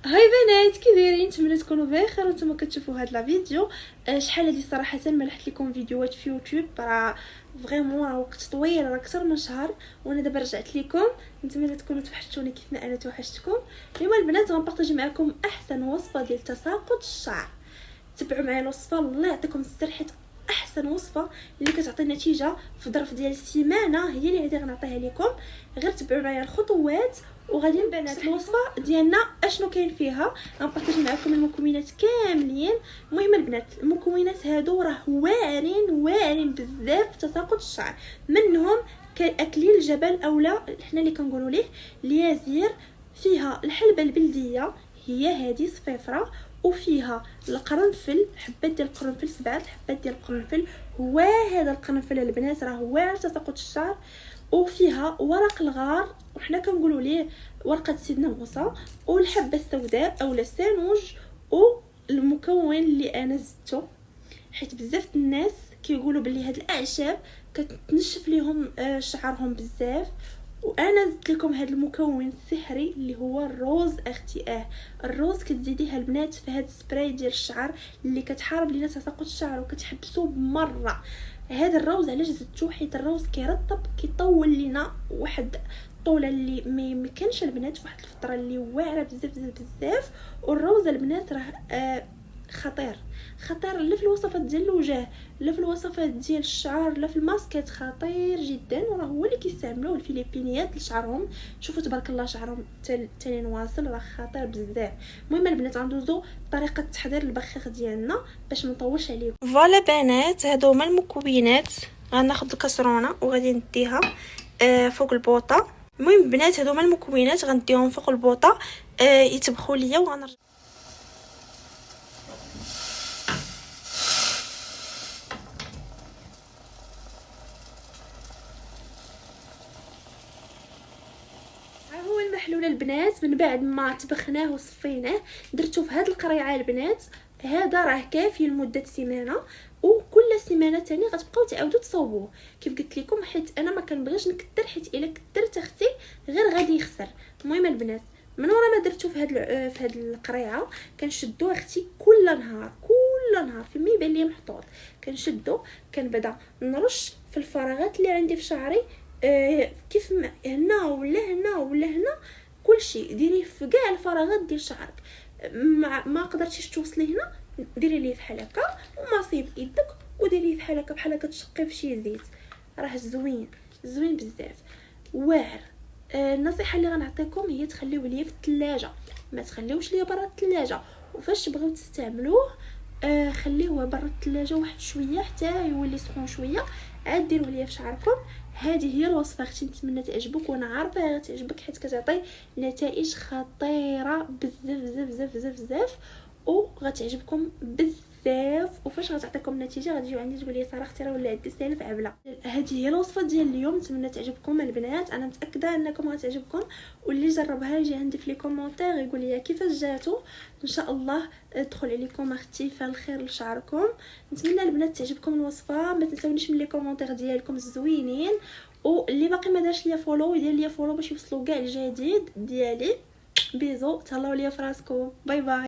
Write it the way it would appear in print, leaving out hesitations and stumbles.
هاي بنات، كي دايرين؟ نتمنى تكونوا بخير وانتم كتشوفوا هاد لا فيديو. شحال هادي صراحه ما لحت لكم فيديوهات في يوتيوب، راه فريمون راه وقت طويل، راه اكثر من شهر، وانا دابا رجعت لكم. نتمنى تكونوا توحشتوني كيف ما انا توحشتكم. اليوم البنات غنبارطاجي معكم احسن وصفه ديال تساقط الشعر. تبعوا معايا الوصفه، الله يعطيكم السر، حيت احسن وصفه اللي كتعطي نتيجه في ظرف ديال السيمانه هي اللي غادي غنعطيها لكم. غير تبعوا معايا الخطوات وغادي البنات الوصفه ديالنا اشنو كاين فيها. غنبارطاجي معكم المكونات كاملين. المهم البنات، المكونات هادو راه واعرين بزاف في تساقط الشعر. منهم كاين اكليل الجبل اولا حنا اللي كنقولوا ليه اليازير، فيها الحلبه البلديه هي هذه صفيفره، وفيها القرنفل، حبات ديال القرنفل، 7 حبات ديال القرنفل. هو هذا القرنفل البنات راه واعر تساقط الشعر. وفيها ورق الغار، وحنا كنقولوا ليه ورقه سيدنا موسى، والحبه السوداء اولا السانوج. والمكون اللي انا زدته، حيت بزاف الناس كيقولوا بلي هاد الاعشاب كتنشف ليهم شعرهم بزاف، وانا زدت لكم هذا المكون السحري اللي هو الروز اختي. الروز كتزيديها البنات في هذا السبراي ديال الشعر اللي كتحارب لينا تساقط الشعر وكتحبسو بمره. هذا الروز علاش زدتو؟ حيت الروز كيرطب، كيطول لينا واحد الطوله اللي ما كانش البنات واحد الفتره اللي واعره بزاف. والروز البنات راه خطير لا في الوصفات ديال الوجه، لا في الوصفات ديال الشعر، لا في الماسكات، خطير جدا. وراه هو اللي كيستعملوه الفلبينيات لشعرهم. شوفوا تبارك الله شعرهم تاني واصل، راه خطير بزاف. المهم البنات غندوزو طريقه تحضير البخاخ ديالنا باش ما نطولش عليكم. فوالا بنات، هادو هما المكونات. غناخذ الكسرونه وغادي نديها فوق البوطه. المهم بنات، هادو هما المكونات غنديهم فوق البوطه يتبخوا ليا وغنرجع. هو المحلول البنات من بعد ما طبخناه وصفيناه درتو في هاد القريعه البنات. هذا راه كافي لمده سيمانه، وكل سيمانه تاني غتبقاو تعاودوا تصاوبوه كيف قلت لكم، حيت انا ما كنبغيش نكثر، حيت الا كثرت اختي غير غادي يخسر. المهم البنات، من ورا ما درتو في هاد القريعه كنشدو اختي كل نهار فيما يبان لي محطوط كنشدو. كنبدا نرش في الفراغات اللي عندي في شعري، كيف هنا ولا هنا كلشي ديريه في كاع الفراغات ديال شعرك. ما قدرتيش توصلي هنا، ديري ليه بحال هكا وماصيب يدك وديريه بحال هكا كتشقي في شي زيت. راه زوين بزاف، واعر. النصيحه اللي غنعطيكم هي تخليوه ليا في الثلاجه، ما تخليوش ليا برا الثلاجه. وفاش تبغيو تستعملوه خليوه برا الثلاجه واحد شويه حتى يولي سخون شويه، عاد ديروه ليا في شعركم. هذه هي الوصفه اختي، نتمنى تعجبك، وانا عارفه غتعجبك حيت كتعطي نتائج خطيره بزاف وغتعجبكم بزاف. وفاش غتعطيكم نتيجه غتجيو عندي تقول لي ساره اختي راه ولا عندي سالف عبله. هذه هي الوصفه ديال اليوم، نتمنى تعجبكم البنات، انا متاكده انكم غتعجبكم. واللي جربها يجي عندي في لي كومونتير يقول لي كيفاش جاتو. ان شاء الله تدخل عليكم اختي في الخير لشعركم. نتمنى البنات تعجبكم الوصفه، ما تنساونيش من لي كومونتير ديالكم الزوينين. واللي باقي ما دارش ليا فولو يدير ليا فولو باش يوصلوا كاع الجديد ديالي. بيزو، تهلاو ليا فراسكم، باي باي.